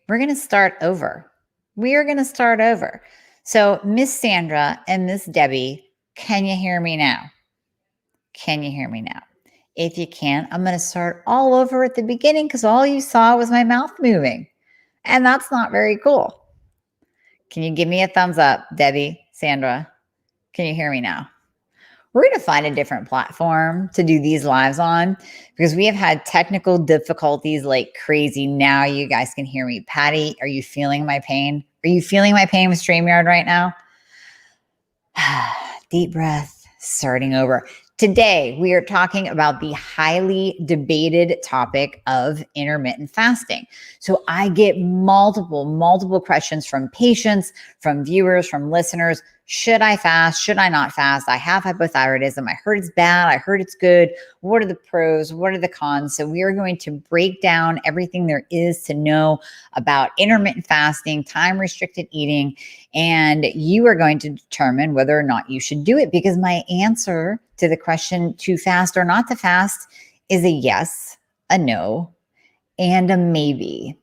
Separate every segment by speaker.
Speaker 1: we're going to start over. We are going to start over. So Miss Sandra and Miss Debbie, can you hear me now? Can you hear me now? If you can't, I'm going to start all over at the beginning because all you saw was my mouth moving. And that's not very cool. Can you give me a thumbs up, Debbie, Sandra? Can you hear me now? We're going to find a different platform to do these lives on because we have had technical difficulties like crazy. Now you guys can hear me. Patty, are you feeling my pain? Are you feeling my pain with StreamYard right now? Deep breath, starting over. Today, we are talking about the highly debated topic of intermittent fasting. So I get multiple questions from patients, from viewers, from listeners. Should I fast? Should I not fast? I have hypothyroidism. I heard it's bad. I heard it's good. What are the pros? What are the cons? So we are going to break down everything there is to know about intermittent fasting, time-restricted eating, and you are going to determine whether or not you should do it because my answer to the question to fast or not to fast is a yes, a no, and a maybe.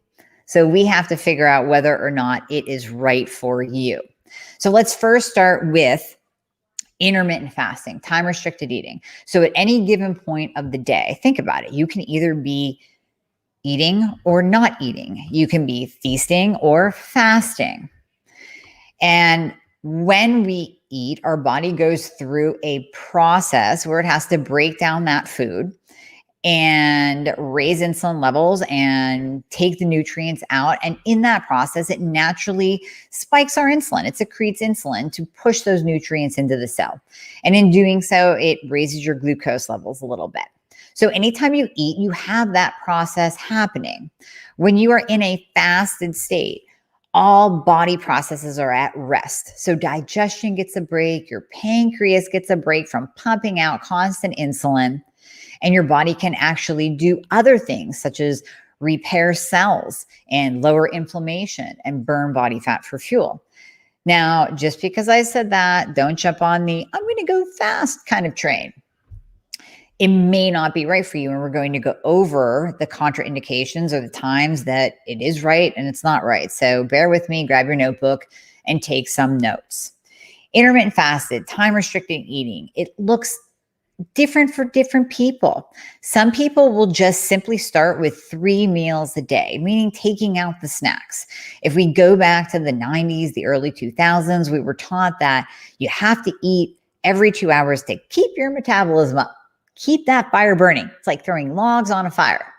Speaker 1: So we have to figure out whether or not it is right for you. So let's first start with intermittent fasting, time-restricted eating. So at any given point of the day, think about it. You can either be eating or not eating. You can be feasting or fasting. And when we eat, our body goes through a process where it has to break down that food and raise insulin levels and take the nutrients out. And in that process, it naturally spikes our insulin. It secretes insulin to push those nutrients into the cell. And in doing so, it raises your glucose levels a little bit. So anytime you eat, you have that process happening. When you are in a fasted state, all body processes are at rest. So digestion gets a break, your pancreas gets a break from pumping out constant insulin, and your body can actually do other things such as repair cells and lower inflammation and burn body fat for fuel. Now, just because I said that, don't jump on the I'm going to go fast kind of train. It may not be right for you, and we're going to go over the contraindications or the times that it is right and it's not right. So bear with me, grab your notebook and take some notes. Intermittent fasted, time-restricted eating. It looks different for different people. Some people will just simply start with 3 meals a day, meaning taking out the snacks. If we go back to the 90s, the early 2000s, we were taught that you have to eat every 2 hours to keep your metabolism up. Keep that fire burning. It's like throwing logs on a fire.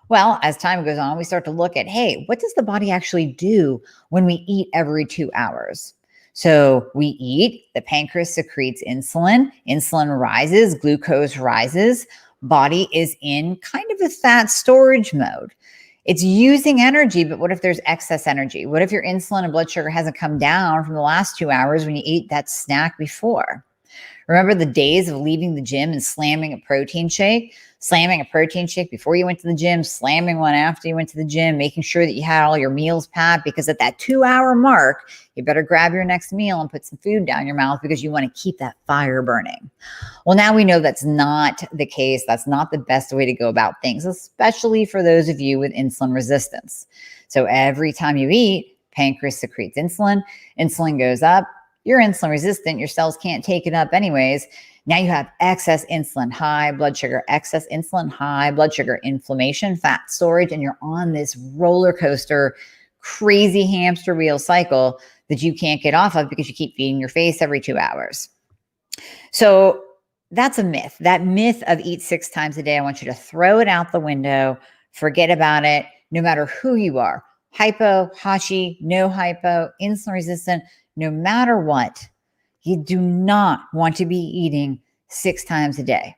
Speaker 1: Well, as time goes on, we start to look at, hey, what does the body actually do when we eat every 2 hours? So we eat, the pancreas secretes insulin rises, glucose rises, body is in kind of a fat storage mode. It's using energy, but what if there's excess energy? What if your insulin and blood sugar hasn't come down from the last 2 hours when you ate that snack before? Remember the days of leaving the gym and slamming a protein shake before you went to the gym, slamming one after you went to the gym, making sure that you had all your meals packed, because at that 2 hour mark, you better grab your next meal and put some food down your mouth because you want to keep that fire burning. Well, now we know that's not the case. That's not the best way to go about things, especially for those of you with insulin resistance. So every time you eat, pancreas secretes insulin goes up. You're insulin resistant, your cells can't take it up anyways. Now you have excess insulin, high blood sugar, excess insulin, high blood sugar, inflammation, fat storage, and you're on this roller coaster, crazy hamster wheel cycle that you can't get off of because you keep feeding your face every 2 hours. So that's a myth. That myth of eat 6 times a day, I want you to throw it out the window, forget about it, no matter who you are. Hypo, Hashi, no hypo, insulin resistant, no matter what, you do not want to be eating 6 times a day.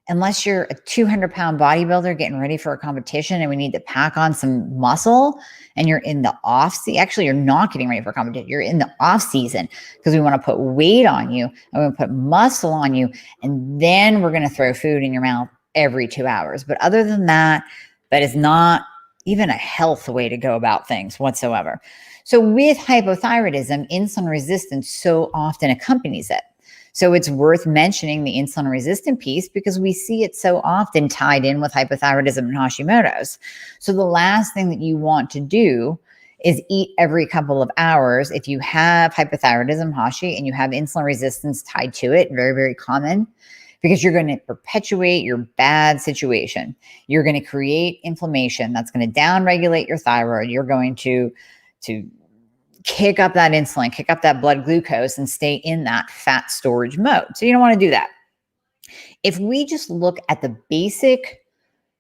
Speaker 1: Unless you're a 200-pound bodybuilder getting ready for a competition and we need to pack on some muscle and you're in the off season. Actually, you're not getting ready for a competition. You're in the off season because we want to put weight on you and we want to put muscle on you. And then we're going to throw food in your mouth every 2 hours. But other than that, that is not even a health way to go about things whatsoever. So with hypothyroidism, insulin resistance so often accompanies it. So it's worth mentioning the insulin resistant piece because we see it so often tied in with hypothyroidism and Hashimoto's. So the last thing that you want to do is eat every couple of hours. If you have hypothyroidism, Hashi, and you have insulin resistance tied to it, very, very common, because you're going to perpetuate your bad situation. You're going to create inflammation that's going to downregulate your thyroid. You're going to kick up that insulin, kick up that blood glucose, and stay in that fat storage mode. So you don't want to do that. If we just look at the basic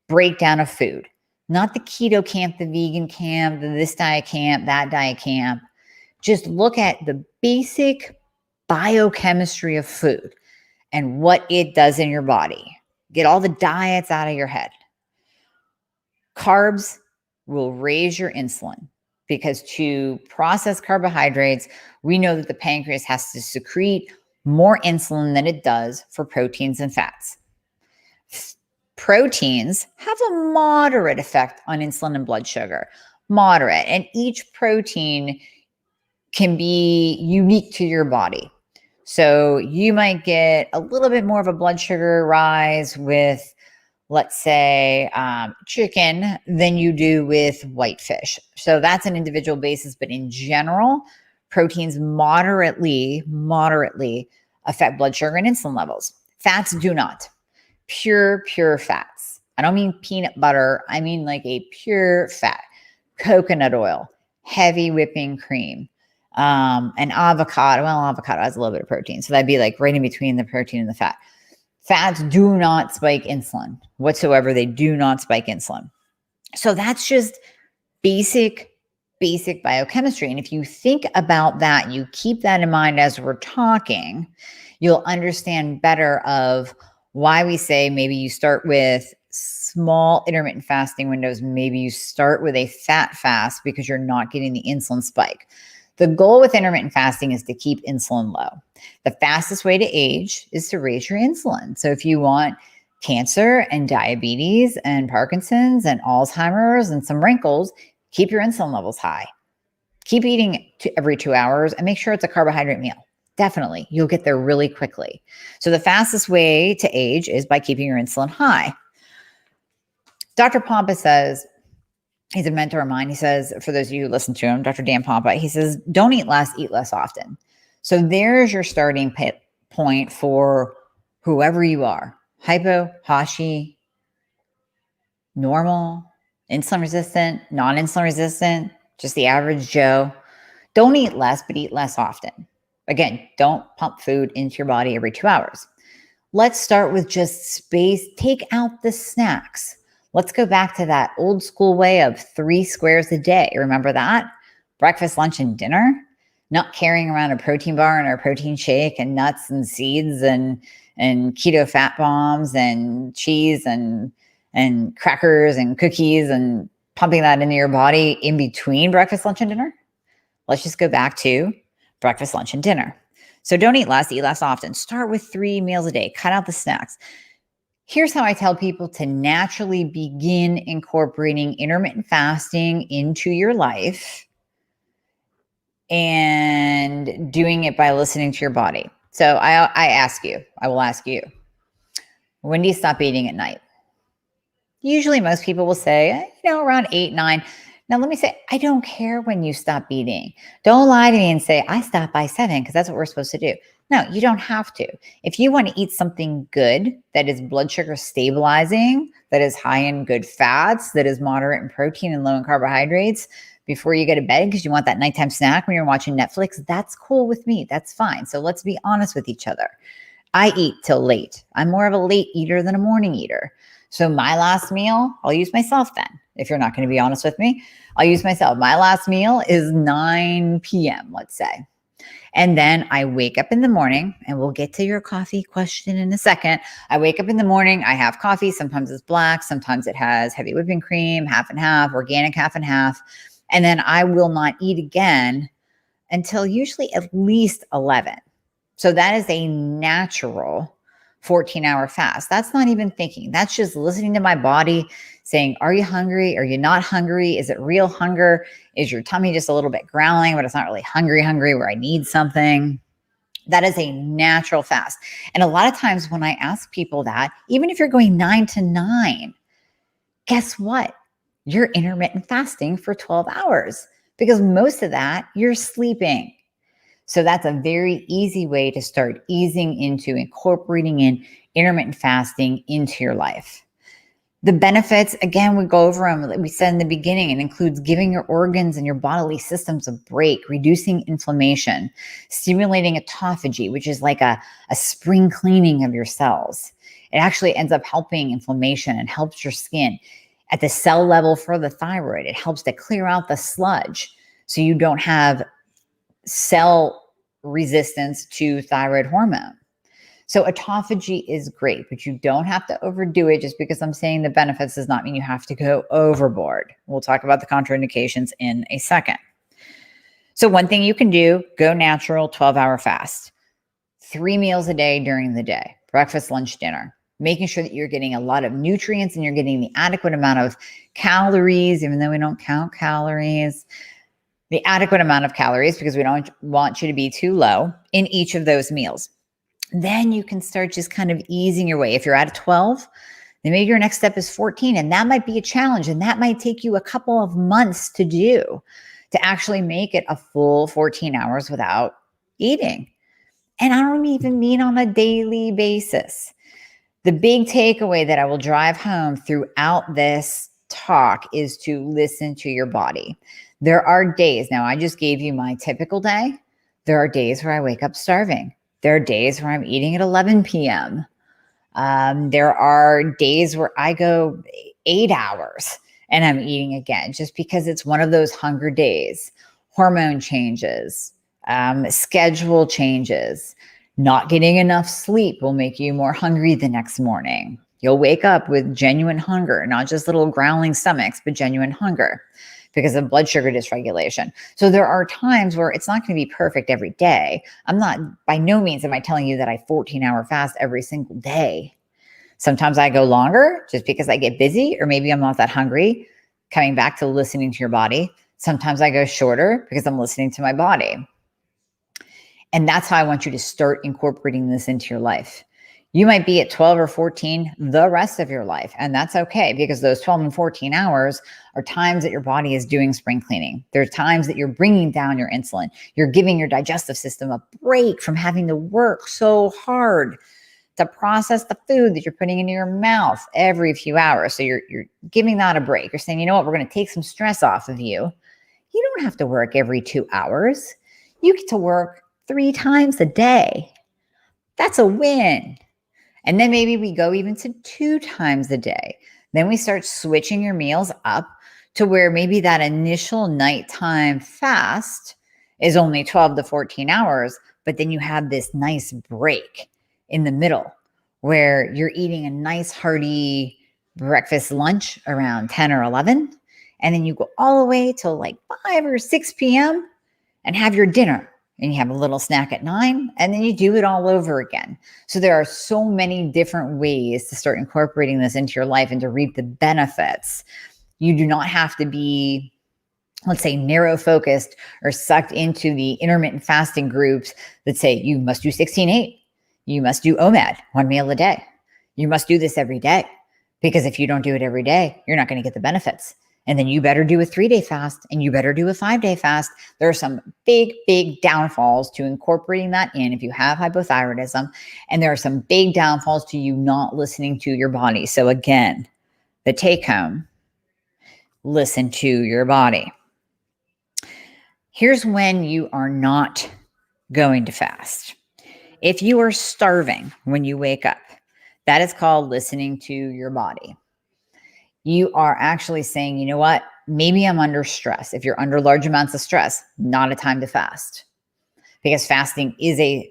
Speaker 1: breakdown of food, not the keto camp, the vegan camp, the this diet camp, that diet camp, just look at the basic biochemistry of food and what it does in your body. Get all the diets out of your head. Carbs will raise your insulin, because to process carbohydrates, we know that the pancreas has to secrete more insulin than it does for proteins and fats. Proteins have a moderate effect on insulin and blood sugar, moderate, and each protein can be unique to your body. So you might get a little bit more of a blood sugar rise with, let's say, chicken than you do with white fish. So that's an individual basis, but in general, proteins moderately affect blood sugar and insulin levels. Fats do not. Pure fats. I don't mean peanut butter. I mean like a pure fat. Coconut oil, heavy whipping cream, and avocado. Well, avocado has a little bit of protein. So that'd be like right in between the protein and the fat. Fats do not spike insulin whatsoever. They do not spike insulin. So that's just basic biochemistry. And if you think about that, you keep that in mind as we're talking, you'll understand better of why we say maybe you start with small intermittent fasting windows. Maybe you start with a fat fast because you're not getting the insulin spike. The goal with intermittent fasting is to keep insulin low. The fastest way to age is to raise your insulin. So if you want cancer and diabetes and Parkinson's and Alzheimer's and some wrinkles, keep your insulin levels high. Keep eating every 2 hours and make sure it's a carbohydrate meal. Definitely, you'll get there really quickly. So the fastest way to age is by keeping your insulin high. Dr. Pompa says, he's a mentor of mine. He says, for those of you who listen to him, Dr. Dan Pompa, he says, don't eat less often. So there's your starting point for whoever you are. Hypo, Hashi, normal, insulin resistant, non-insulin resistant, just the average Joe. Don't eat less, but eat less often. Again, don't pump food into your body every 2 hours. Let's start with just space. Take out the snacks. Let's go back to that old school way of 3 squares a day. Remember that? Breakfast, lunch, and dinner. Not carrying around a protein bar and a protein shake and nuts and seeds and keto fat bombs and cheese and crackers and cookies and pumping that into your body in between breakfast, lunch, and dinner. Let's just go back to breakfast, lunch, and dinner. So don't eat less often. Start with 3 meals a day. Cut out the snacks. Here's how I tell people to naturally begin incorporating intermittent fasting into your life and doing it by listening to your body. So I will ask you, when do you stop eating at night? Usually most people will say, around 8, 9. Now, let me say, I don't care when you stop eating. Don't lie to me and say, I stopped by 7 because that's what we're supposed to do. No, you don't have to. If you want to eat something good that is blood sugar stabilizing, that is high in good fats, that is moderate in protein and low in carbohydrates before you go to bed because you want that nighttime snack when you're watching Netflix, that's cool with me. That's fine. So let's be honest with each other. I eat till late. I'm more of a late eater than a morning eater. So my last meal, I'll use myself then. If you're not going to be honest with me, I'll use myself. My last meal is 9 p.m., let's say. And then I wake up in the morning, and we'll get to your coffee question in a second. I wake up in the morning, I have coffee. Sometimes it's black. Sometimes it has heavy whipping cream, half and half, organic half and half. And then I will not eat again until usually at least 11. So that is a natural 14-hour fast. That's not even thinking. That's just listening to my body saying, are you hungry? Are you not hungry? Is it real hunger? Is your tummy just a little bit growling, but it's not really hungry where I need something? That is a natural fast. And a lot of times when I ask people that, even if you're going 9 to 9, guess what? You're intermittent fasting for 12 hours because most of that you're sleeping. So that's a very easy way to start easing into incorporating in intermittent fasting into your life. The benefits, again, we go over them, like we said in the beginning. It includes giving your organs and your bodily systems a break, reducing inflammation, stimulating autophagy, which is like a spring cleaning of your cells. It actually ends up helping inflammation and helps your skin. At the cell level for the thyroid, it helps to clear out the sludge so you don't have cell resistance to thyroid hormone. So autophagy is great, but you don't have to overdo it. Just because I'm saying the benefits does not mean you have to go overboard. We'll talk about the contraindications in a second. So one thing you can do, go natural 12-hour fast. 3 meals a day during the day, breakfast, lunch, dinner. Making sure that you're getting a lot of nutrients and you're getting the adequate amount of calories, even though we don't count calories, the adequate amount of calories because we don't want you to be too low in each of those meals. Then you can start just kind of easing your way. If you're at a 12, then maybe your next step is 14, and that might be a challenge, and that might take you a couple of months to do, to actually make it a full 14 hours without eating. And I don't even mean on a daily basis. The big takeaway that I will drive home throughout this talk is to listen to your body. There are days, now I just gave you my typical day. There are days where I wake up starving. There are days where I'm eating at 11 p.m. There are days where I go 8 hours and I'm eating again, just because it's one of those hunger days. Hormone changes, schedule changes, not getting enough sleep will make you more hungry the next morning. You'll wake up with genuine hunger, not just little growling stomachs, but genuine hunger because of blood sugar dysregulation. So there are times where it's not going to be perfect every day. I'm not, by no means am I telling you that I 14-hour fast every single day. Sometimes I go longer just because I get busy, or maybe I'm not that hungry. Coming back to listening to your body. Sometimes I go shorter because I'm listening to my body. And that's how I want you to start incorporating this into your life. You might be at 12 or 14 the rest of your life, and that's okay, because those 12 and 14 hours are times that your body is doing spring cleaning. There are times that you're bringing down your insulin. You're giving your digestive system a break from having to work so hard to process the food that you're putting into your mouth every few hours. So you're giving that a break. You're saying, you know what, we're going to take some stress off of you. You don't have to work every 2 hours. You get to work 3 times a day. That's a win. And then maybe we go even to 2 times a day. Then we start switching your meals up to where maybe that initial nighttime fast is only 12 to 14 hours, but then you have this nice break in the middle where you're eating a nice hearty breakfast lunch around 10 or 11. And then you go all the way till like 5 or 6 p.m. and have your dinner. And you have a little snack at 9, and then you do it all over again. So there are so many different ways to start incorporating this into your life and to reap the benefits. You do not have to be, let's say, narrow focused or sucked into the intermittent fasting groups that say you must do 16-8. You must do OMAD, 1 meal a day. You must do this every day, because if you don't do it every day, you're not going to get the benefits. And then you better do a 3-day fast, and you better do a 5-day fast. There are some big, big downfalls to incorporating that in if you have hypothyroidism. And there are some big downfalls to you not listening to your body. So again, the take home, listen to your body. Here's when you are not going to fast. If you are starving when you wake up, that is called listening to your body. You are actually saying, you know what, maybe I'm under stress. If you're under large amounts of stress, not a time to fast, because fasting is a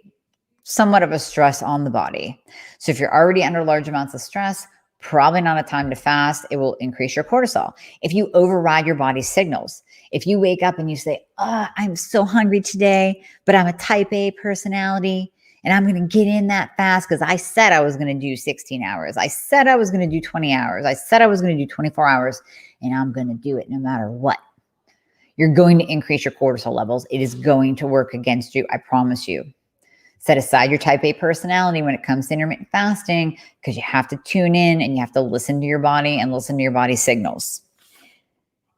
Speaker 1: somewhat of a stress on the body. So if you're already under large amounts of stress, probably not a time to fast. It will increase your cortisol. If you override your body's signals, if you wake up and you say, I'm so hungry today, but I'm a type A personality, and I'm going to get in that fast because I said I was going to do 16 hours. I said I was going to do 20 hours. I said I was going to do 24 hours, and I'm going to do it no matter what. You're going to increase your cortisol levels. It is going to work against you. I promise you. Set aside your type A personality when it comes to intermittent fasting, because you have to tune in and you have to listen to your body and listen to your body's signals.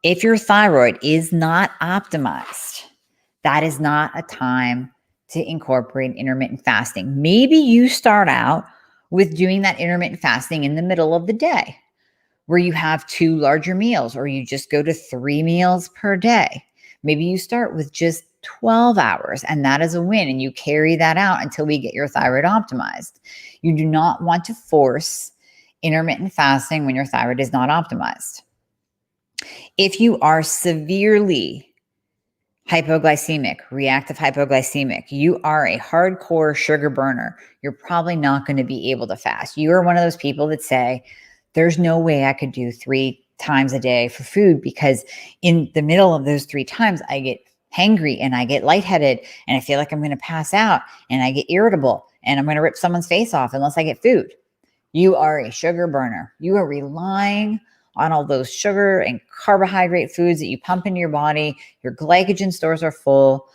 Speaker 1: If your thyroid is not optimized, that is not a time to incorporate intermittent fasting. Maybe you start out with doing that intermittent fasting in the middle of the day, where you have 2 larger meals, or you just go to 3 meals per day. Maybe you start with just 12 hours, and that is a win, and you carry that out until we get your thyroid optimized. You do not want to force intermittent fasting when your thyroid is not optimized. If you are severely hypoglycemic, reactive hypoglycemic, you are a hardcore sugar burner, you're probably not going to be able to fast. You are one of those people that say, there's no way I could do 3 times a day for food, because in the middle of those 3 times, I get hangry and I get lightheaded and I feel like I'm going to pass out and I get irritable and I'm going to rip someone's face off unless I get food. You are a sugar burner. You are relying on all those sugar and carbohydrate foods that you pump into your body. Your glycogen stores are full,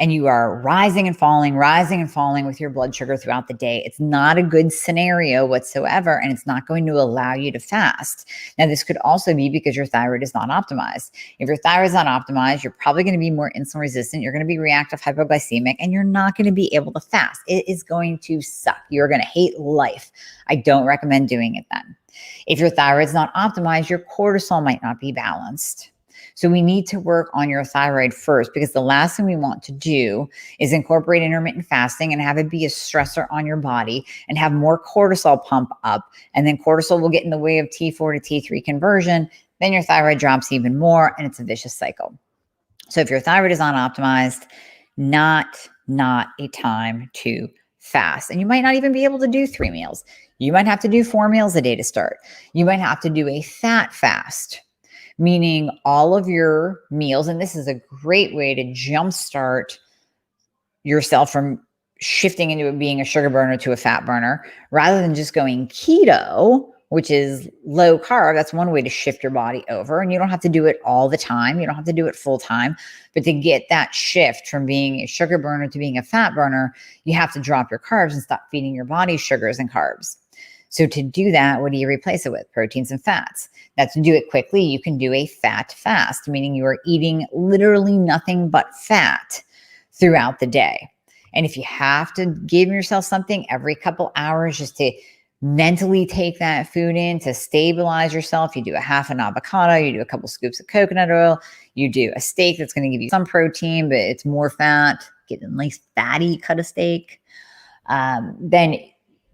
Speaker 1: and you are rising and falling with your blood sugar throughout the day. It's not a good scenario whatsoever, and it's not going to allow you to fast. Now, this could also be because your thyroid is not optimized. If your thyroid is not optimized, you're probably going to be more insulin resistant. You're going to be reactive hypoglycemic, and you're not going to be able to fast. It is going to suck. You're going to hate life. I don't recommend doing it then. If your thyroid is not optimized, your cortisol might not be balanced. So we need to work on your thyroid first, because the last thing we want to do is incorporate intermittent fasting and have it be a stressor on your body and have more cortisol pump up. And then cortisol will get in the way of T4 to T3 conversion. Then your thyroid drops even more, and it's a vicious cycle. So if your thyroid is not optimized, not a time to fast. And you might not even be able to do 3 meals. You might have to do 4 meals a day to start. You might have to do a fat fast, meaning all of your meals, and this is a great way to jumpstart yourself from shifting into being a sugar burner to a fat burner, rather than just going keto, which is low carb. That's one way to shift your body over. And you don't have to do it all the time. You don't have to do it full time. But to get that shift from being a sugar burner to being a fat burner, you have to drop your carbs and stop feeding your body sugars and carbs. So to do that, what do you replace it with? Proteins and fats. Now, to do it quickly, you can do a fat fast, meaning you are eating literally nothing but fat throughout the day. And if you have to give yourself something every couple hours just to mentally take that food in to stabilize yourself, you do a half an avocado, you do a couple scoops of coconut oil, you do a steak that's going to give you some protein, but it's more fat, get a nice fatty cut of steak, then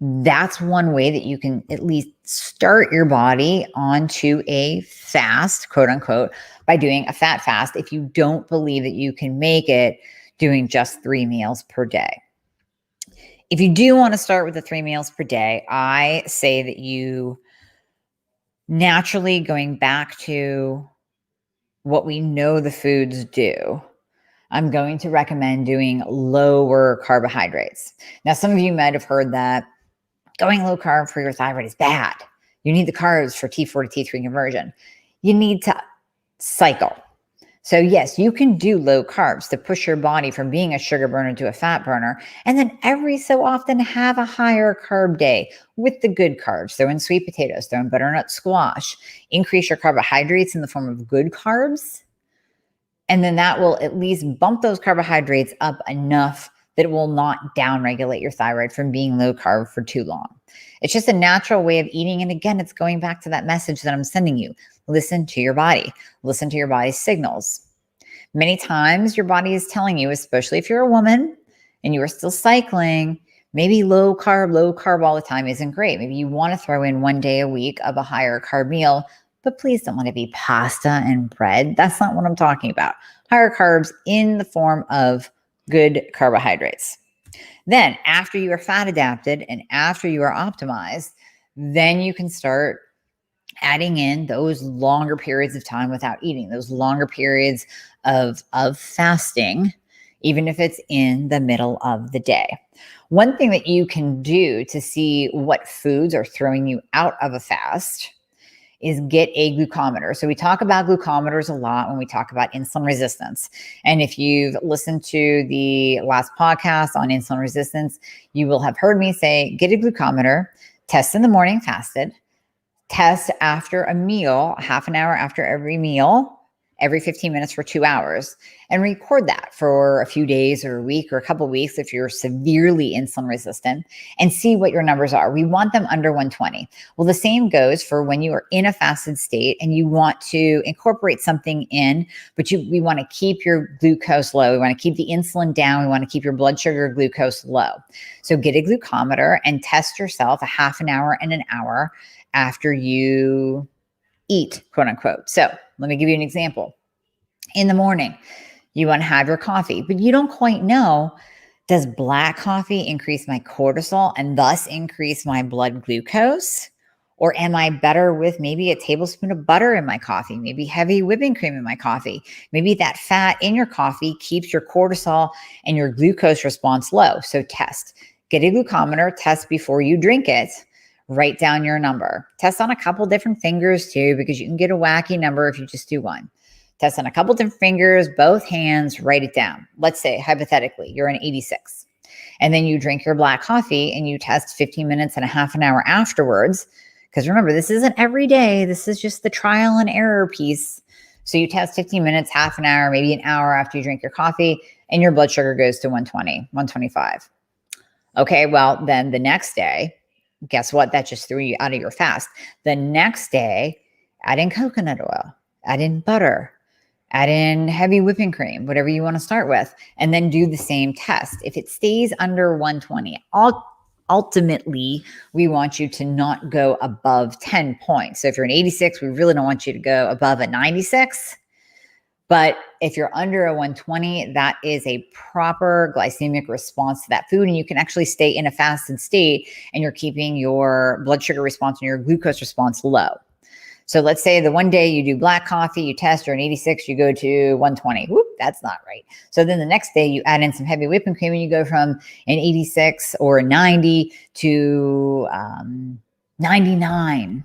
Speaker 1: that's one way that you can at least start your body onto a fast, quote unquote, by doing a fat fast if you don't believe that you can make it doing just 3 meals per day. If you do want to start with the 3 meals per day, I say that you naturally, going back to what we know the foods do, I'm going to recommend doing lower carbohydrates. Now, some of you might have heard that going low carb for your thyroid is bad. You need the carbs for T4 to T3 conversion. You need to cycle. So yes, you can do low carbs to push your body from being a sugar burner to a fat burner. And then every so often have a higher carb day with the good carbs. Throw in sweet potatoes, throw in butternut squash, increase your carbohydrates in the form of good carbs. And then that will at least bump those carbohydrates up enough that it will not downregulate your thyroid from being low carb for too long. It's just a natural way of eating. And again, it's going back to that message that I'm sending you. Listen to your body. Listen to your body's signals. Many times your body is telling you, especially if you're a woman and you are still cycling, maybe low carb all the time isn't great. Maybe you want to throw in 1 day a week of a higher carb meal, but please don't let it be pasta and bread. That's not what I'm talking about. Higher carbs in the form of good carbohydrates. Then after you are fat adapted and after you are optimized, then you can start adding in those longer periods of time without eating, those longer periods of fasting, even if it's in the middle of the day. One thing that you can do to see what foods are throwing you out of a fast is get a glucometer. So we talk about glucometers a lot when we talk about insulin resistance. And if you've listened to the last podcast on insulin resistance, you will have heard me say, get a glucometer, test in the morning fasted, test after a meal, half an hour after every meal, every 15 minutes for 2 hours, and record that for a few days or a week or a couple of weeks if you're severely insulin resistant, and see what your numbers are. We want them under 120. Well, the same goes for when you are in a fasted state and you want to incorporate something in, but we want to keep your glucose low. We want to keep the insulin down. We want to keep your blood sugar glucose low. So get a glucometer and test yourself a half an hour and an hour after you eat, quote unquote. So let me give you an example. In the morning, you want to have your coffee, but you don't quite know, does black coffee increase my cortisol and thus increase my blood glucose? Or am I better with maybe a tablespoon of butter in my coffee, maybe heavy whipping cream in my coffee? Maybe that fat in your coffee keeps your cortisol and your glucose response low. So test. Get a glucometer, test before you drink it. Write down your number. Test on a couple different fingers too, because you can get a wacky number if you just do one. Test on a couple different fingers, both hands, write it down. Let's say, hypothetically, you're an 86. And then you drink your black coffee and you test 15 minutes and a half an hour afterwards. Because remember, this isn't every day. This is just the trial and error piece. So you test 15 minutes, half an hour, maybe an hour after you drink your coffee, and your blood sugar goes to 120, 125. Okay, well, then the next day, guess what? That just threw you out of your fast. The next day, add in coconut oil, add in butter, add in heavy whipping cream, whatever you want to start with, and then do the same test. If it stays under 120, ultimately, we want you to not go above 10 points. So if you're an 86, we really don't want you to go above a 96. But if you're under a 120, that is a proper glycemic response to that food. And you can actually stay in a fasted state and you're keeping your blood sugar response and your glucose response low. So let's say the one day you do black coffee, you test, you're an 86, you go to 120. Whoop, that's not right. So then the next day you add in some heavy whipping cream and you go from an 86 or a 90 to 99,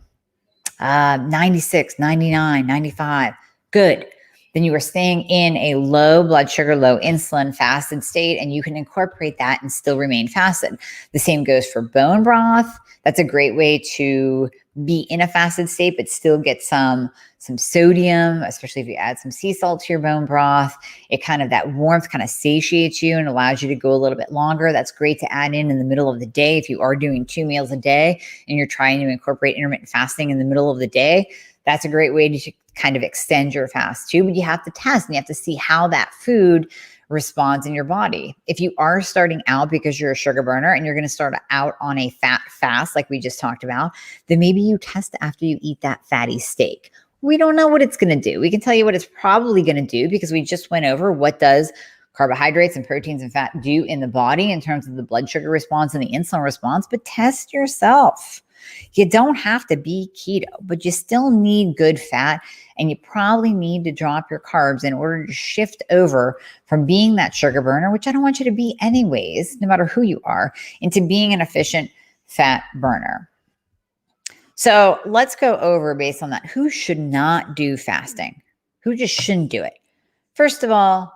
Speaker 1: 96, 99, 95. Good. Then you are staying in a low blood sugar, low insulin fasted state, and you can incorporate that and still remain fasted. The same goes for bone broth. That's a great way to be in a fasted state, but still get some sodium, especially if you add some sea salt to your bone broth. It kind of, that warmth kind of satiates you and allows you to go a little bit longer. That's great to add in the middle of the day. If you are doing 2 meals a day and you're trying to incorporate intermittent fasting in the middle of the day, that's a great way to kind of extend your fast too. But you have to test and you have to see how that food responds in your body. If you are starting out because you're a sugar burner and you're going to start out on a fat fast, like we just talked about, then maybe you test after you eat that fatty steak. We don't know what it's going to do. We can tell you what it's probably going to do because we just went over what does carbohydrates and proteins and fat do in the body in terms of the blood sugar response and the insulin response, but test yourself. You don't have to be keto, but you still need good fat, and you probably need to drop your carbs in order to shift over from being that sugar burner, which I don't want you to be anyways, no matter who you are, into being an efficient fat burner. So let's go over, based on that, who should not do fasting, who just shouldn't do it. First of all,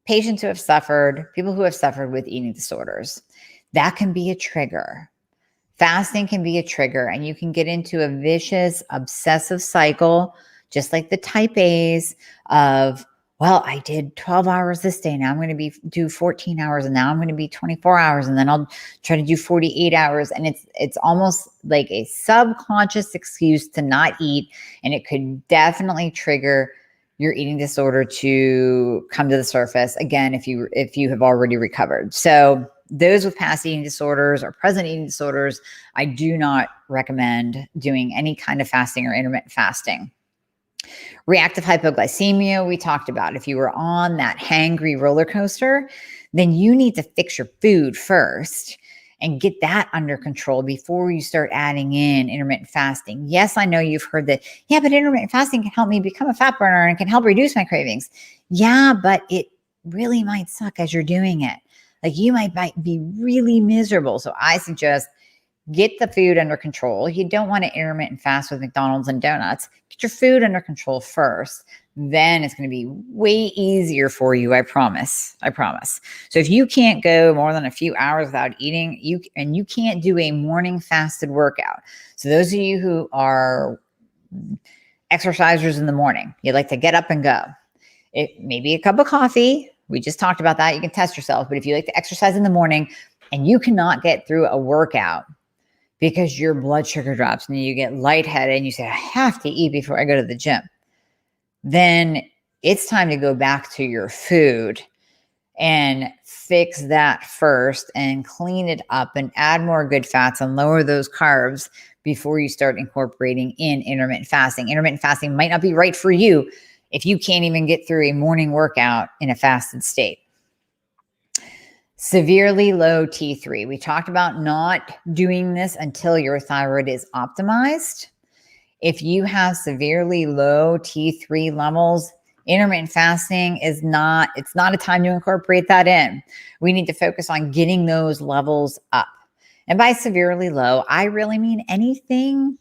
Speaker 1: patients who have suffered, people who have suffered with eating disorders. That can be a trigger. Fasting can be a trigger, and you can get into a vicious, obsessive cycle, just like the type A's of, well, I did 12 hours this day. Now I'm going to do 14 hours, and now I'm going to be 24 hours, and then I'll try to do 48 hours. And it's almost like a subconscious excuse to not eat, and it could definitely trigger your eating disorder to come to the surface again if you have already recovered. So those with past eating disorders or present eating disorders, I do not recommend doing any kind of fasting or intermittent fasting. Reactive hypoglycemia, we talked about. If you were on that hangry roller coaster, then you need to fix your food first and get that under control before you start adding in intermittent fasting. Yes, I know you've heard that, yeah, but intermittent fasting can help me become a fat burner and can help reduce my cravings. Yeah, but it really might suck as you're doing it. Like you might be really miserable. So I suggest get the food under control. You don't want to intermittent fast with McDonald's and donuts. Get your food under control first. Then it's going to be way easier for you. I promise. I promise. So if you can't go more than a few hours without eating, you can't do a morning fasted workout. So those of you who are exercisers in the morning, you like to get up and go. It may be a cup of coffee. We just talked about that. You can test yourself. But if you like to exercise in the morning and you cannot get through a workout because your blood sugar drops and you get lightheaded and you say, I have to eat before I go to the gym, then it's time to go back to your food and fix that first and clean it up and add more good fats and lower those carbs before you start incorporating in intermittent fasting. Intermittent fasting might not be right for you if you can't even get through a morning workout in a fasted state. Severely low T3. We talked about not doing this until your thyroid is optimized. If you have severely low T3 levels, intermittent fasting it's not a time to incorporate that in. We need to focus on getting those levels up. And by severely low, I really mean anything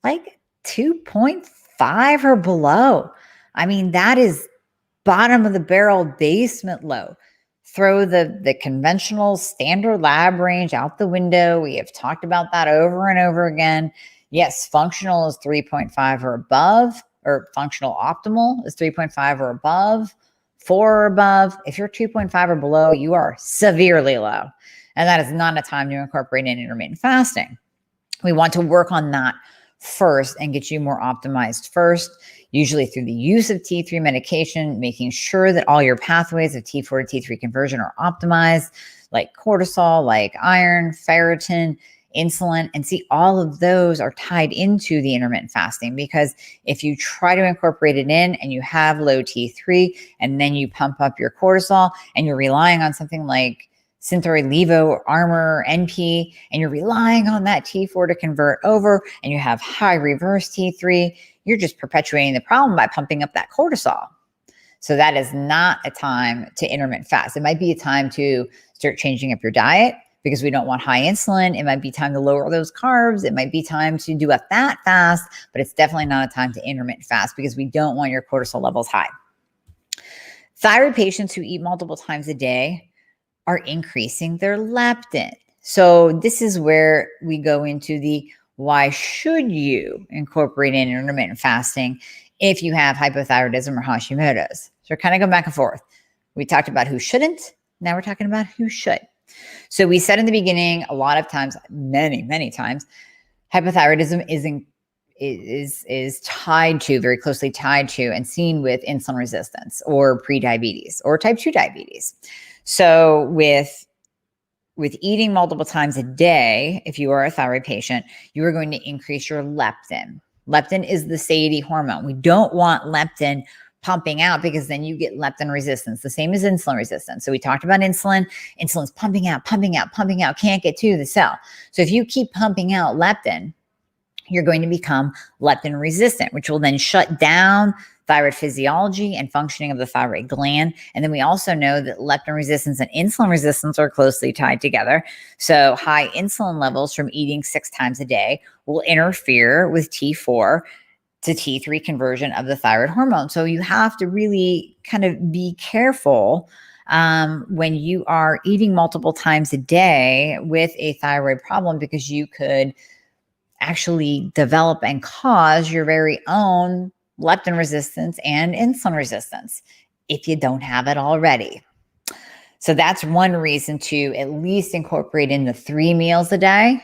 Speaker 1: like 2.5 or below. I mean, that is bottom of the barrel basement low. Throw the conventional standard lab range out the window. We have talked about that over and over again. Yes, functional is 3.5 or above, or functional optimal is 3.5 or above, 4 or above. If you're 2.5 or below, you are severely low. And that is not a time to incorporate in intermittent fasting. We want to work on that first and get you more optimized first, usually through the use of T3 medication, making sure that all your pathways of T4 to T3 conversion are optimized, like cortisol, like iron, ferritin, insulin, and see all of those are tied into the intermittent fasting, because if you try to incorporate it in and you have low T3 and then you pump up your cortisol and you're relying on something like Synthroid Levo or Armor or NP, and you're relying on that T4 to convert over and you have high reverse T3, you're just perpetuating the problem by pumping up that cortisol. So that is not a time to intermittent fast. It might be a time to start changing up your diet because we don't want high insulin. It might be time to lower those carbs. It might be time to do a fat fast, but it's definitely not a time to intermittent fast because we don't want your cortisol levels high. Thyroid patients who eat multiple times a day are increasing their leptin. So this is where we go into the why should you incorporate in intermittent fasting if you have hypothyroidism or Hashimoto's. So we're kind of going back and forth. We talked about who shouldn't. Now we're talking about who should. So we said in the beginning, a lot of times, many times, hypothyroidism is tied to, very closely tied to, and seen with insulin resistance or prediabetes or type 2 diabetes. So with eating multiple times a day, if you are a thyroid patient, you are going to increase your leptin. Leptin is the satiety hormone. We don't want leptin pumping out because then you get leptin resistance, the same as insulin resistance. So we talked about insulin. Insulin's pumping out, can't get to the cell. So if you keep pumping out leptin, you're going to become leptin resistant, which will then shut down thyroid physiology and functioning of the thyroid gland. And then we also know that leptin resistance and insulin resistance are closely tied together. So high insulin levels from eating 6 times a day will interfere with T4 to T3 conversion of the thyroid hormone. So you have to really kind of be careful when you are eating multiple times a day with a thyroid problem, because you could actually develop and cause your very own leptin resistance and insulin resistance if you don't have it already. So that's one reason to at least incorporate in the 3 meals a day,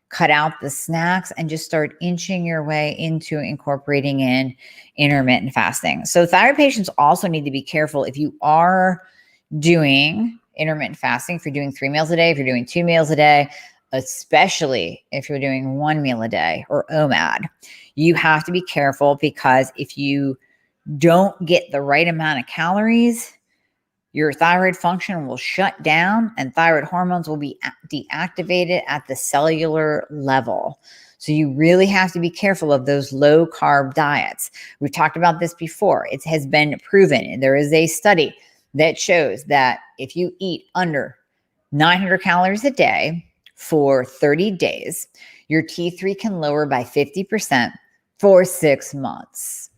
Speaker 1: cut out the snacks, and just start inching your way into incorporating in intermittent fasting. So thyroid patients also need to be careful if you are doing intermittent fasting, if you're doing 3 meals a day, if you're doing 2 meals a day, especially if you're doing 1 meal a day or OMAD. You have to be careful, because if you don't get the right amount of calories, your thyroid function will shut down and thyroid hormones will be deactivated at the cellular level. So you really have to be careful of those low carb diets. We've talked about this before. It has been proven. There is a study that shows that if you eat under 900 calories a day, for 30 days, your T3 can lower by 50% for 6 months.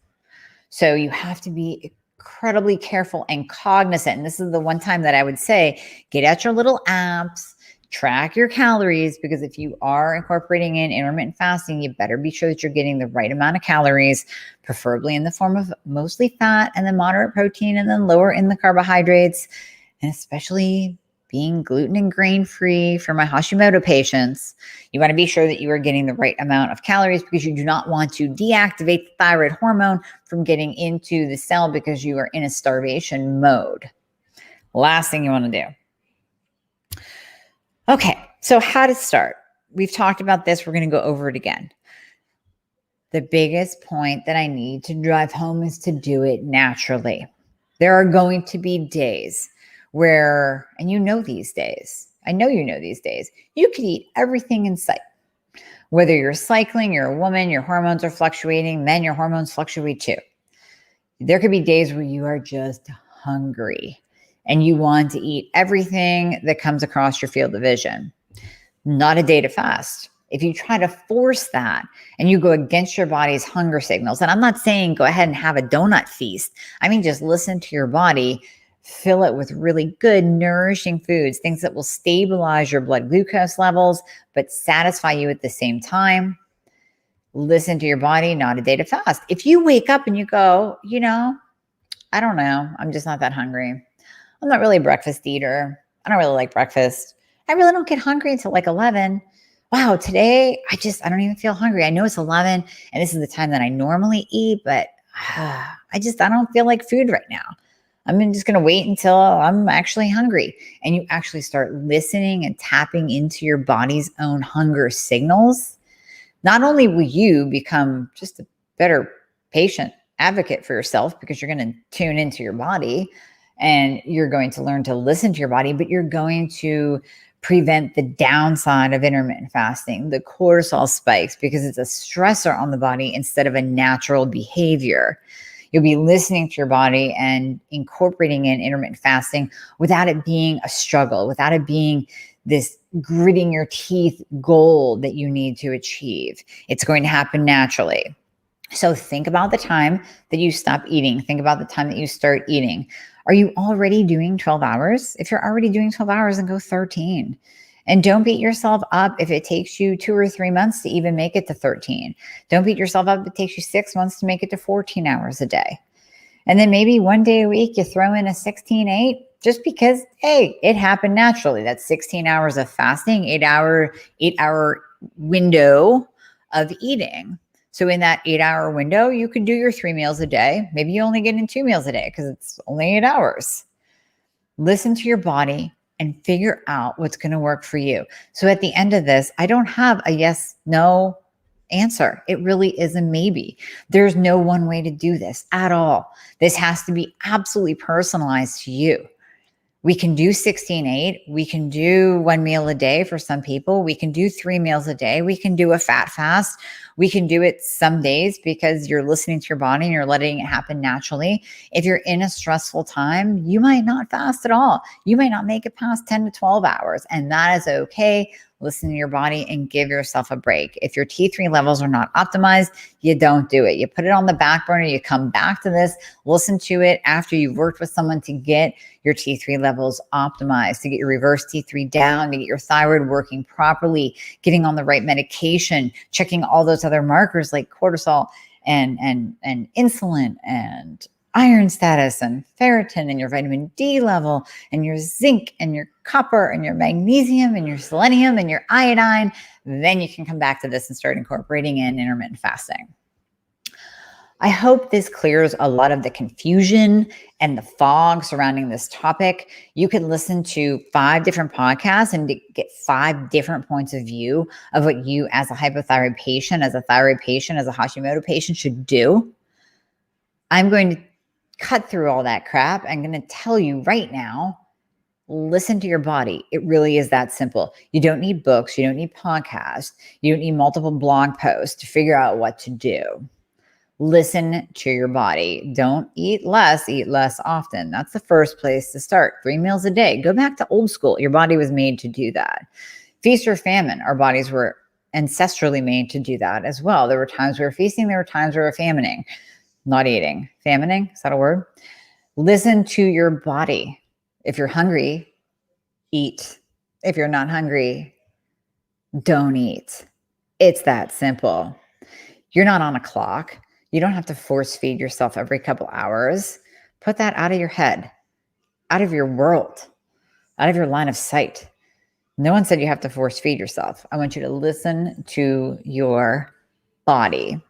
Speaker 1: So you have to be incredibly careful and cognizant. And this is the one time that I would say, get out your little apps, track your calories, because if you are incorporating in intermittent fasting, you better be sure that you're getting the right amount of calories, preferably in the form of mostly fat and then moderate protein and then lower in the carbohydrates, and especially being gluten and grain free for my Hashimoto patients. You want to be sure that you are getting the right amount of calories because you do not want to deactivate the thyroid hormone from getting into the cell because you are in a starvation mode. Last thing you want to do. Okay, so how to start. We've talked about this. We're going to go over it again. The biggest point that I need to drive home is to do it naturally. There are going to be days where, and you know these days, I know you know these days, you could eat everything in sight. Whether you're cycling, you're a woman, your hormones are fluctuating, men, your hormones fluctuate too. There could be days where you are just hungry and you want to eat everything that comes across your field of vision. Not a day to fast. If you try to force that and you go against your body's hunger signals, and I'm not saying go ahead and have a donut feast. I mean, just listen to your body, fill it with really good, nourishing foods, things that will stabilize your blood glucose levels, but satisfy you at the same time. Listen to your body, not a day to fast. If you wake up and you go, I don't know, I'm just not that hungry. I'm not really a breakfast eater. I don't really like breakfast. I really don't get hungry until like 11. Wow, today I don't even feel hungry. I know it's 11 and this is the time that I normally eat, but I don't feel like food right now. I'm just going to wait until I'm actually hungry. And you actually start listening and tapping into your body's own hunger signals. Not only will you become just a better patient advocate for yourself because you're going to tune into your body and you're going to learn to listen to your body, but you're going to prevent the downside of intermittent fasting, the cortisol spikes, because it's a stressor on the body instead of a natural behavior. You'll be listening to your body and incorporating in intermittent fasting without it being a struggle, without it being this gritting your teeth goal that you need to achieve. It's going to happen naturally. So think about the time that you stop eating. Think about the time that you start eating. Are you already doing 12 hours? If you're already doing 12 hours, then go 13. And don't beat yourself up if it takes you 2 or 3 months to even make it to 13. Don't beat yourself up if it takes you 6 months to make it to 14 hours a day. And then maybe one day a week you throw in a 16-8 just because, hey, it happened naturally. That's 16 hours of fasting, 8-hour window of eating. So in that 8-hour window, you could do your 3 meals a day. Maybe you only get in 2 meals a day because it's only 8 hours. Listen to your body and figure out what's going to work for you. So at the end of this, I don't have a yes, no answer. It really is a maybe. There's no one way to do this at all. This has to be absolutely personalized to you. We can do 16-8. We can do 1 meal a day for some people. We can do 3 meals a day. We can do a fat fast. We can do it some days because you're listening to your body and you're letting it happen naturally. If you're in a stressful time, you might not fast at all. You might not make it past 10 to 12 hours, and that is okay. Listen to your body and give yourself a break. If your T3 levels are not optimized, you don't do it. You put it on the back burner. You come back to this, listen to it after you've worked with someone to get your T3 levels optimized, to get your reverse T3 down, to get your thyroid working properly, getting on the right medication, checking all those other markers like cortisol and insulin and iron status and ferritin and your vitamin D level and your zinc and your copper and your magnesium and your selenium and your iodine. Then you can come back to this and start incorporating in intermittent fasting. I hope this clears a lot of the confusion and the fog surrounding this topic. You can listen to 5 different podcasts and get 5 different points of view of what you as a hypothyroid patient, as a thyroid patient, as a Hashimoto patient should do. I'm going to cut through all that crap. I'm going to tell you right now, listen to your body. It really is that simple. You don't need books. You don't need podcasts. You don't need multiple blog posts to figure out what to do. Listen to your body. Don't eat less often. That's the first place to start. 3 meals a day. Go back to old school. Your body was made to do that. Feast or famine. Our bodies were ancestrally made to do that as well. There were times we were feasting, there were times we were famining, not eating. Famining, is that a word? Listen to your body. If you're hungry, eat. If you're not hungry, don't eat. It's that simple. You're not on a clock. You don't have to force feed yourself every couple hours. Put that out of your head, out of your world, out of your line of sight. No one said you have to force feed yourself. I want you to listen to your body.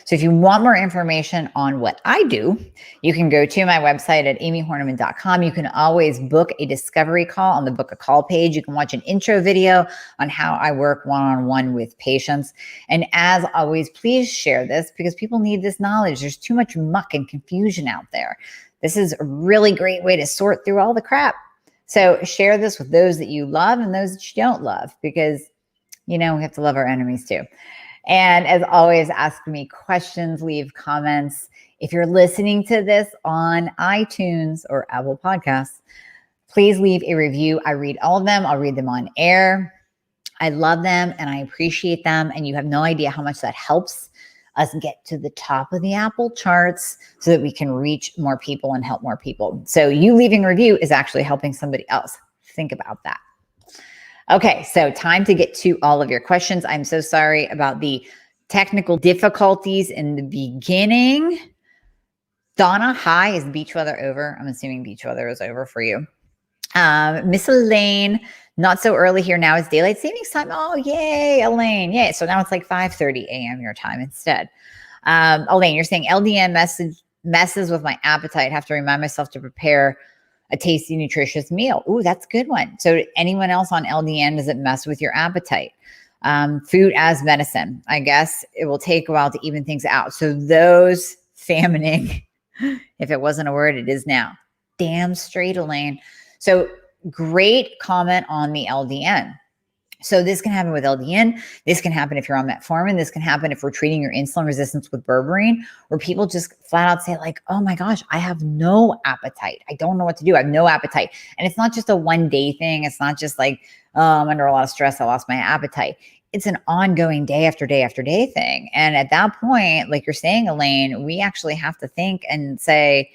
Speaker 1: So if you want more information on what I do, you can go to my website at amiehornaman.com. You can always book a discovery call on the book a call page. You can watch an intro video on how I work one-on-one with patients. And as always, please share this because people need this knowledge. There's too much muck and confusion out there. This is a really great way to sort through all the crap. So share this with those that you love and those that you don't love because, we have to love our enemies too. And as always, ask me questions, leave comments. If you're listening to this on iTunes or Apple Podcasts, please leave a review. I read all of them. I'll read them on air. I love them and I appreciate them. And you have no idea how much that helps us get to the top of the Apple charts so that we can reach more people and help more people. So you leaving a review is actually helping somebody else. Think about that. Okay, so time to get to all of your questions. I'm so sorry about the technical difficulties in the beginning. Donna, hi, is beach weather over? I'm assuming beach weather is over for you. Miss Elaine, not so early here now. It's daylight savings time. Oh, yay, Elaine. Yay. So now it's like 5:30 a.m. your time instead. Elaine, you're saying LDN messes with my appetite. Have to remind myself to prepare a tasty, nutritious meal. Ooh, that's a good one. So anyone else on LDN, does it mess with your appetite? Food as medicine. I guess it will take a while to even things out. So those famining, if it wasn't a word, it is now. Damn straight, Elaine. So great comment on the LDN. So this can happen with LDN. This can happen if you're on metformin. This can happen if we're treating your insulin resistance with berberine, where people just flat out say like, oh my gosh, I have no appetite. I don't know what to do. I have no appetite. And it's not just a one day thing. It's not just like, oh, I'm under a lot of stress. I lost my appetite. It's an ongoing day after day after day thing. And at that point, like you're saying, Elaine, we actually have to think and say,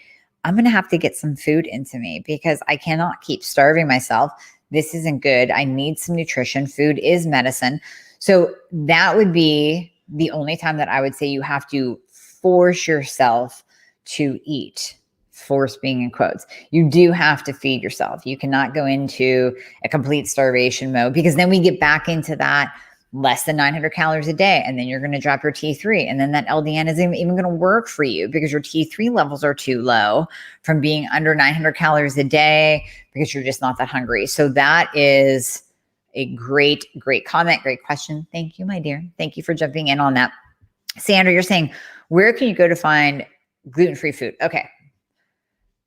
Speaker 1: I'm going to have to get some food into me because I cannot keep starving myself. This isn't good. I need some nutrition. Food is medicine. So that would be the only time that I would say you have to force yourself to eat. Force being in quotes. You do have to feed yourself. You cannot go into a complete starvation mode because then we get back into that less than 900 calories a day. And then you're going to drop your T3. And then that LDN isn't even going to work for you because your T3 levels are too low from being under 900 calories a day because you're just not that hungry. So that is a great, great comment. Great question. Thank you, my dear. Thank you for jumping in on that. Sandra, you're saying, where can you go to find gluten-free food? Okay.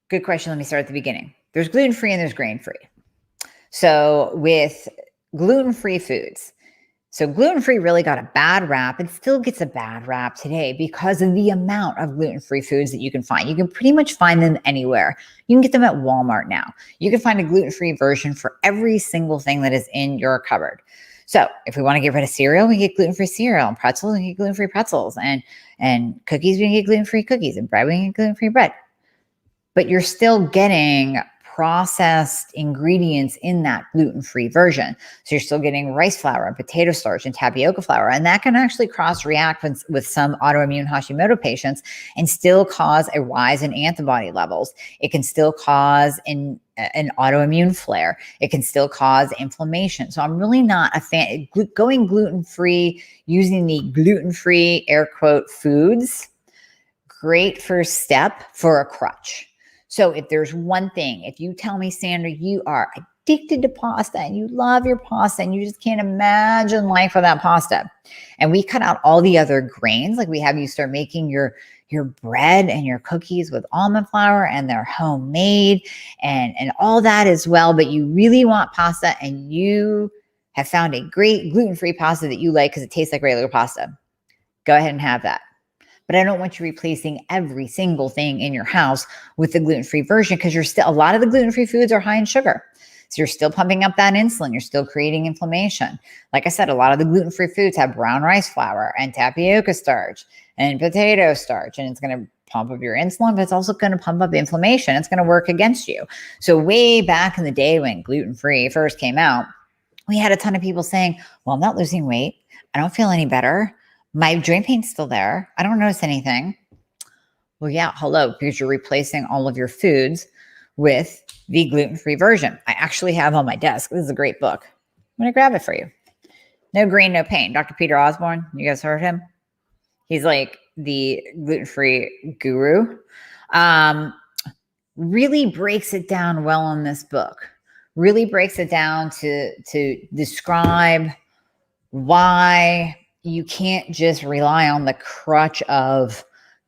Speaker 1: Good question. Let me start at the beginning. There's gluten-free and there's grain-free. So with gluten-free foods, so gluten-free really got a bad rap and still gets a bad rap today because of the amount of gluten-free foods that you can find. You can pretty much find them anywhere. You can get them at Walmart now. You can find a gluten-free version for every single thing that is in your cupboard. So if we want to get rid of cereal, we get gluten-free cereal, and pretzels, we get gluten-free pretzels, and cookies, we can get gluten-free cookies, and bread, we can get gluten-free bread. But you're still getting processed ingredients in that gluten-free version. So you're still getting rice flour and potato starch and tapioca flour. And that can actually cross-react with some autoimmune Hashimoto patients and still cause a rise in antibody levels. It can still cause an autoimmune flare. It can still cause inflammation. So I'm really not a fan. Going gluten-free, using the gluten-free air quote foods, great first step for a crutch. So if there's one thing, if you tell me, Sandra, you are addicted to pasta and you love your pasta and you just can't imagine life without pasta, and we cut out all the other grains, like we have you start making your bread and your cookies with almond flour and they're homemade and all that as well, but you really want pasta and you have found a great gluten-free pasta that you like because it tastes like regular pasta, go ahead and have that. But I don't want you replacing every single thing in your house with the gluten-free version because a lot of the gluten-free foods are high in sugar. So you're still pumping up that insulin. You're still creating inflammation. Like I said, a lot of the gluten-free foods have brown rice flour and tapioca starch and potato starch, and it's going to pump up your insulin, but it's also going to pump up inflammation. It's going to work against you. So way back in the day when gluten-free first came out, we had a ton of people saying, well, I'm not losing weight. I don't feel any better. My joint pain's still there. I don't notice anything. Well, yeah, hello, because you're replacing all of your foods with the gluten-free version. I actually have on my desk. This is a great book. I'm going to grab it for you. No Grain, No Pain. Dr. Peter Osborne. You guys heard him? He's like the gluten-free guru. Really breaks it down well in this book. Really breaks it down to describe why you can't just rely on the crutch of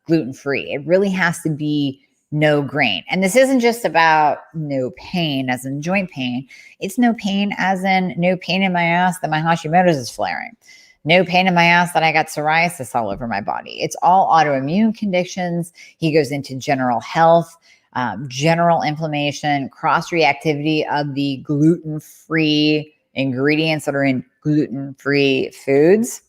Speaker 1: gluten-free. It really has to be no grain. And this isn't just about no pain as in joint pain. It's no pain as in no pain in my ass that my Hashimoto's is flaring. No pain in my ass that I got psoriasis all over my body. It's all autoimmune conditions. He goes into general health, general inflammation, cross-reactivity of the gluten-free ingredients that are in gluten-free foods.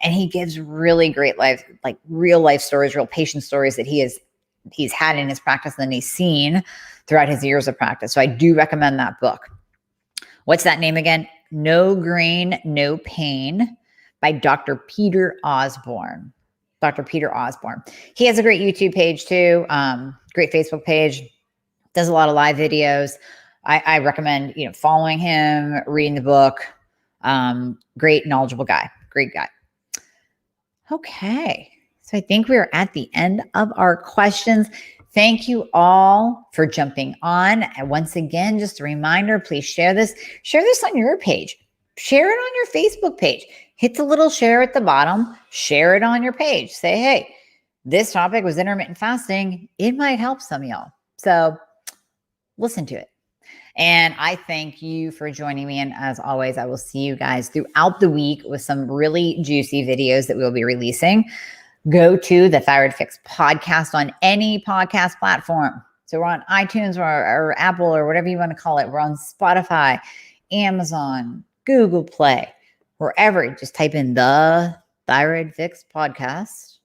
Speaker 1: And he gives really great life, like real life stories, real patient stories that he's had in his practice and he's seen throughout his years of practice. So I do recommend that book. What's that name again? No Grain, No Pain by Dr. Peter Osborne. Dr. Peter Osborne. He has a great YouTube page too, great Facebook page, does a lot of live videos. I recommend, following him, reading the book. Great, knowledgeable guy. Great guy. Okay. So I think we're at the end of our questions. Thank you all for jumping on. And once again, just a reminder, please share this. Share this on your page. Share it on your Facebook page. Hit the little share at the bottom. Share it on your page. Say, hey, this topic was intermittent fasting. It might help some of y'all. So listen to it. And I thank you for joining me. And as always, I will see you guys throughout the week with some really juicy videos that we'll be releasing. Go to the Thyroid Fix podcast on any podcast platform. So we're on iTunes or Apple or whatever you want to call it. We're on Spotify, Amazon, Google Play, wherever. Just type in the Thyroid Fix podcast.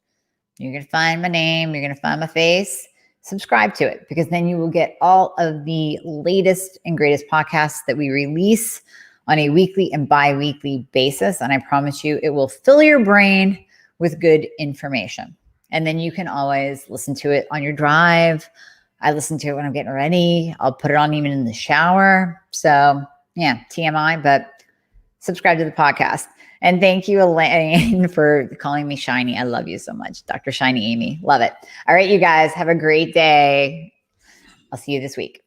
Speaker 1: You're going to find my name. You're going to find my face. Subscribe to it, because then you will get all of the latest and greatest podcasts that we release on a weekly and bi-weekly basis. And I promise you, it will fill your brain with good information. And then you can always listen to it on your drive. I listen to it when I'm getting ready. I'll put it on even in the shower. So yeah, TMI, but subscribe to the podcast. And thank you, Elaine, for calling me Shiny. I love you so much. Dr. Shiny Amie. Love it. All right, you guys, have a great day. I'll see you this week.